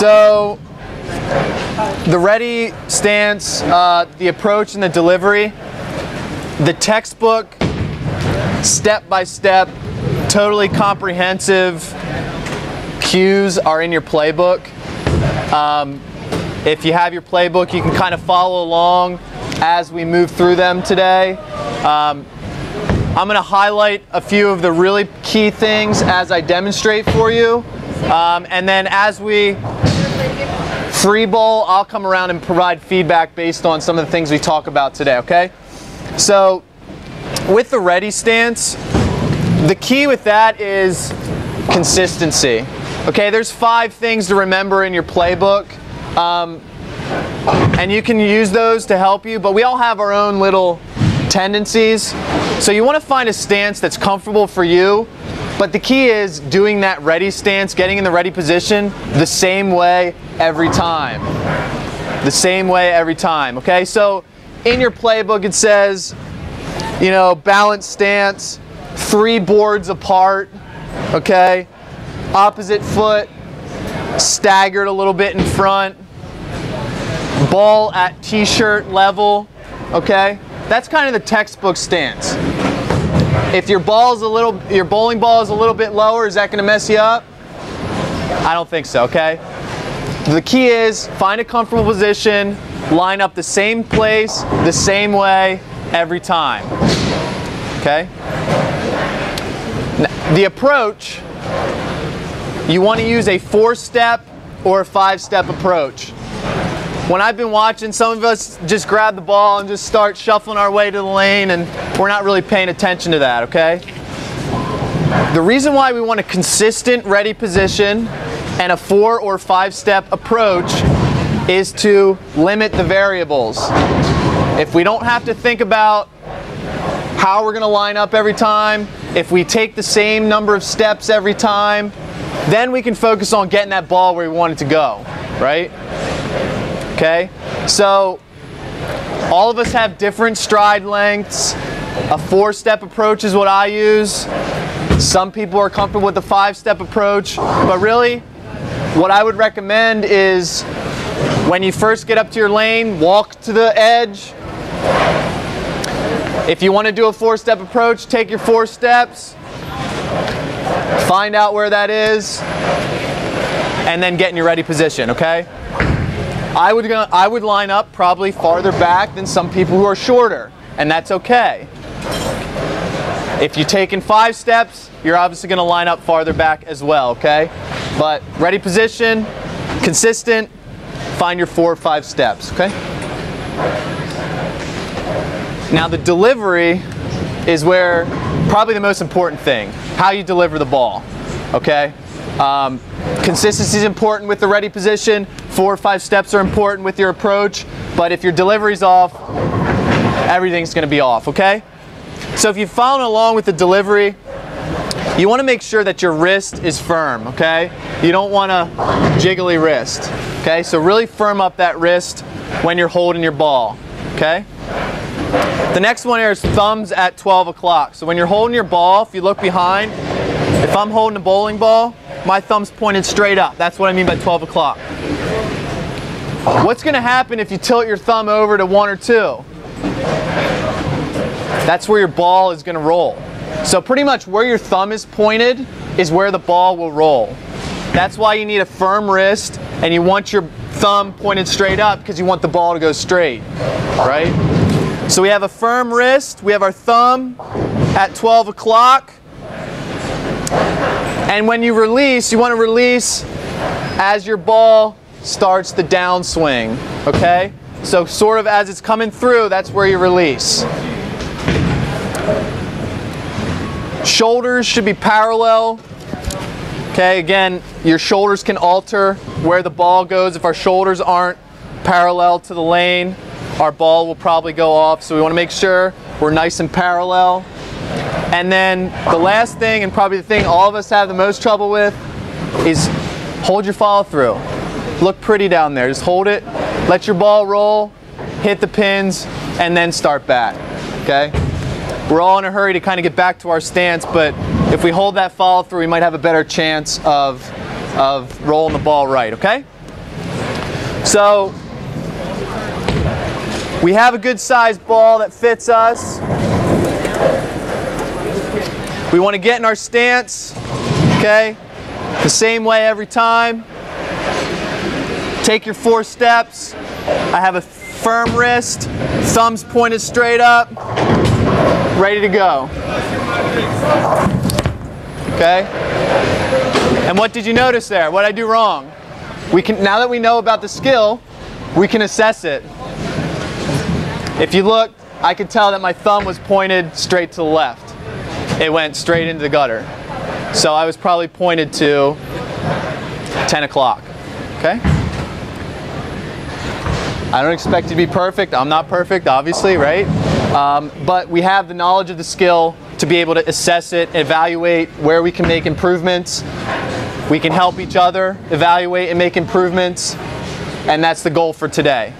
So the ready stance, the approach and the delivery, the textbook, step-by-step, totally comprehensive cues are in your playbook. If you have your playbook, you can kind of follow along as we move through them today. I'm going to highlight a few of the really key things as I demonstrate for you. And then as we free ball, I'll come around and provide feedback based on some of the things we talk about today, okay? So with the ready stance, the key with that is consistency. Okay, there's 5 things to remember in your playbook. And you can use those to help you, but we all have our own little tendencies. So you want to find a stance that's comfortable for you, but the key is doing that ready stance, getting in the ready position the same way every time. The same way every time, okay? So in your playbook it says, you know, balanced stance, 3 boards apart, okay? Opposite foot staggered a little bit in front, ball at t-shirt level, okay? That's kind of the textbook stance. If your bowling ball is a little bit lower, is that going to mess you up? I don't think so, okay? The key is find a comfortable position, line up the same place, the same way every time, okay? The approach, you want to use a 4-step or a 5-step approach. When I've been watching, some of us just grab the ball and just start shuffling our way to the lane, and we're not really paying attention to that, okay? The reason why we want a consistent ready position and a 4 or 5-step approach is to limit the variables. If we don't have to think about how we're going to line up every time, if we take the same number of steps every time, then we can focus on getting that ball where we want it to go, right? Okay, so all of us have different stride lengths. A 4-step approach is what I use. Some people are comfortable with the 5-step approach, but really what I would recommend is when you first get up to your lane, walk to the edge. If you want to do a 4-step approach, take your 4 steps, find out where that is, and then get in your ready position, okay? I would line up probably farther back than some people who are shorter, and that's okay. If you're taking 5 steps, you're obviously going to line up farther back as well, okay? But ready position, consistent, find your 4 or 5 steps, okay? Now the delivery is where probably the most important thing, how you deliver the ball, okay? Consistency is important with the ready position. 4 or 5 steps are important with your approach, but if your delivery's off, everything's going to be off, okay? So if you're following along with the delivery, you want to make sure that your wrist is firm, okay? You don't want a jiggly wrist, okay? So really firm up that wrist when you're holding your ball, okay? The next one here is thumbs at 12 o'clock. So when you're holding your ball, if you look behind, if I'm holding a bowling ball, my thumb's pointed straight up. That's what I mean by 12 o'clock. What's going to happen if you tilt your thumb over to 1 or 2? That's where your ball is going to roll. So pretty much where your thumb is pointed is where the ball will roll. That's why you need a firm wrist, and you want your thumb pointed straight up because you want the ball to go straight, right? So we have a firm wrist, we have our thumb at 12 o'clock. And when you release, you want to release as your ball starts the downswing, okay? So sort of as it's coming through, that's where you release. Shoulders should be parallel. Okay, again, your shoulders can alter where the ball goes. If our shoulders aren't parallel to the lane, our ball will probably go off. So we want to make sure we're nice and parallel. And then the last thing, and probably the thing all of us have the most trouble with, is hold your follow through. Look pretty down there. Just hold it, let your ball roll, hit the pins, and then start back, okay? We're all in a hurry to kind of get back to our stance, but if we hold that follow through, we might have a better chance of rolling the ball right, okay? So we have a good sized ball that fits us. We want to get in our stance, okay, the same way every time. Take your 4 steps. I have a firm wrist, thumbs pointed straight up, ready to go. Okay? And what did you notice there? What did I do wrong? Now that we know about the skill, we can assess it. If you look, I could tell that my thumb was pointed straight to the left. It went straight into the gutter. So I was probably pointed to 10 o'clock. Okay? I don't expect you to be perfect. I'm not perfect, obviously, right? But we have the knowledge of the skill to be able to assess it, evaluate where we can make improvements. We can help each other evaluate and make improvements. And that's the goal for today.